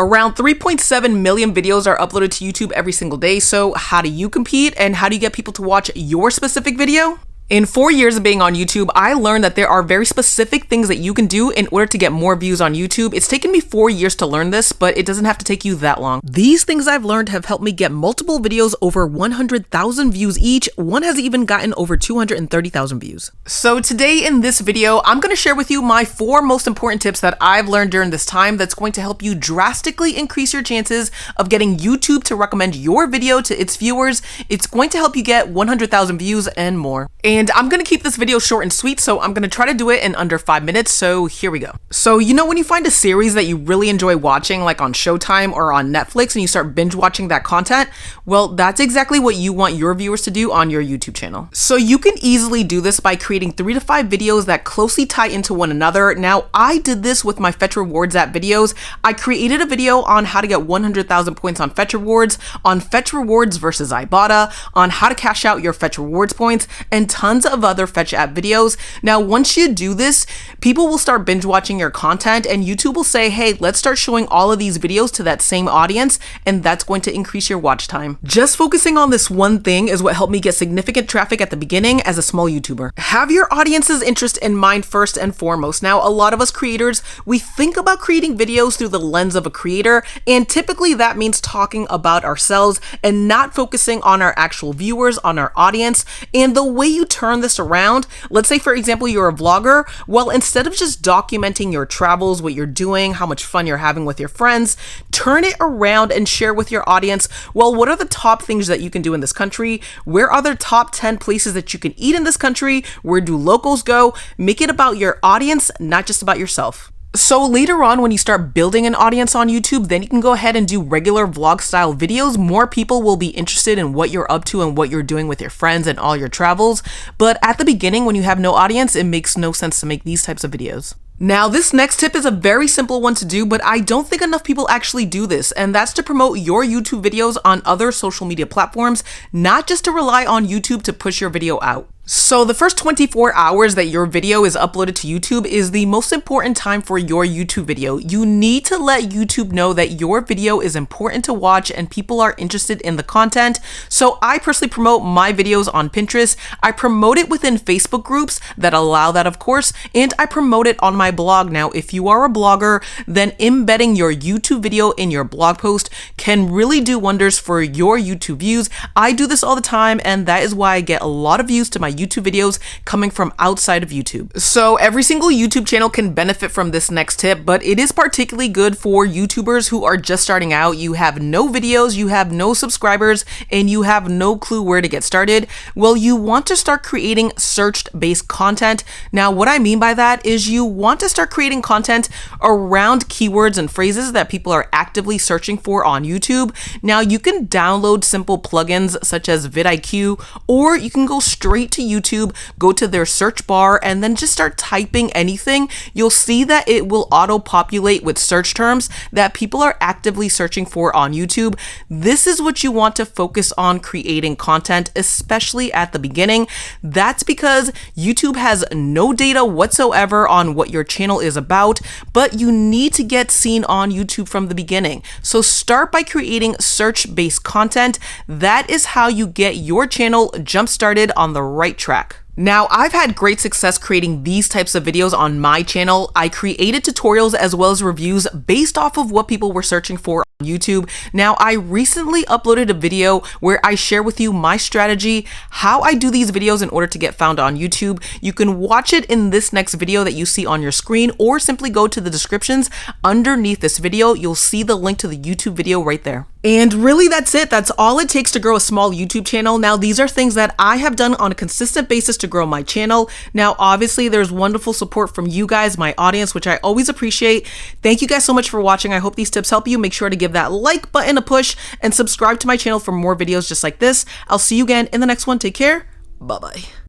Around 3.7 million videos are uploaded to YouTube every single day, so how do you compete and how do you get people to watch your specific video? In 4 years of being on YouTube, I learned that there are very specific things that you can do in order to get more views on YouTube. It's taken me 4 years to learn this, but it doesn't have to take you that long. These things I've learned have helped me get multiple videos over 100,000 views each. One has even gotten over 230,000 views. So today in this video, I'm going to share with you my 4 most important tips that I've learned during this time that's going to help you drastically increase your chances of getting YouTube to recommend your video to its viewers. It's going to help you get 100,000 views and more. And I'm going to keep this video short and sweet, so I'm going to try to do it in under 5 minutes, so here we go. So you know when you find a series that you really enjoy watching, like on Showtime or on Netflix, and you start binge watching that content? Well, that's exactly what you want your viewers to do on your YouTube channel. So you can easily do this by creating 3 to 5 videos that closely tie into one another. Now, I did this with my Fetch Rewards app videos. I created a video on how to get 100,000 points on Fetch Rewards, on Fetch Rewards versus Ibotta, on how to cash out your Fetch Rewards points, and tons of other Fetch app videos. Now, once you do this, people will start binge watching your content and YouTube will say, hey, let's start showing all of these videos to that same audience, and that's going to increase your watch time. Just focusing on this one thing is what helped me get significant traffic at the beginning as a small YouTuber. Have your audience's interest in mind first and foremost. Now, a lot of us creators, we think about creating videos through the lens of a creator, and typically that means talking about ourselves and not focusing on our actual viewers, on our audience. And the way you turn this around, let's say for example you're a vlogger, well, instead of just documenting your travels, what you're doing, how much fun you're having with your friends, turn it around and share with your audience, well, what are the top things that you can do in this country? Where are the top 10 places that you can eat in this country? Where do locals go? Make it about your audience, not just about yourself. So later on, when you start building an audience on YouTube, then you can go ahead and do regular vlog style videos. More people will be interested in what you're up to and what you're doing with your friends and all your travels. But at the beginning, when you have no audience, it makes no sense to make these types of videos. Now, this next tip is a very simple one to do, but I don't think enough people actually do this, and that's to promote your YouTube videos on other social media platforms, not just to rely on YouTube to push your video out. So the first 24 hours that your video is uploaded to YouTube is the most important time for your YouTube video. You need to let YouTube know that your video is important to watch and people are interested in the content. So I personally promote my videos on Pinterest. I promote it within Facebook groups that allow that, of course, and I promote it on my blog. Now, if you are a blogger, then embedding your YouTube video in your blog post can really do wonders for your YouTube views. I do this all the time, and that is why I get a lot of views to my YouTube videos coming from outside of YouTube. So every single YouTube channel can benefit from this next tip, but it is particularly good for YouTubers who are just starting out. You have no videos, you have no subscribers, and you have no clue where to get started. Well, you want to start creating search-based content. Now, what I mean by that is you want to start creating content around keywords and phrases that people are actively searching for on YouTube. Now, you can download simple plugins such as vidIQ, or you can go straight to YouTube, go to their search bar, and then just start typing anything. You'll see that it will auto-populate with search terms that people are actively searching for on YouTube. This is what you want to focus on creating content, especially at the beginning. That's because YouTube has no data whatsoever on what your channel is about, but you need to get seen on YouTube from the beginning. So start by creating search-based content. That is how you get your channel jump-started on the right track. Now, I've had great success creating these types of videos on my channel. I created tutorials as well as reviews based off of what people were searching for on YouTube. Now, I recently uploaded a video where I share with you my strategy, how I do these videos in order to get found on YouTube. You can watch it in this next video that you see on your screen, or simply go to the descriptions underneath this video. You'll see the link to the YouTube video right there. And really, that's it. That's all it takes to grow a small YouTube channel. Now, these are things that I have done on a consistent basis to grow my channel. Now, obviously, there's wonderful support from you guys, my audience, which I always appreciate. Thank you guys so much for watching. I hope these tips help you. Make sure to give that like button a push and subscribe to my channel for more videos just like this. I'll see you again in the next one. Take care. Bye-bye.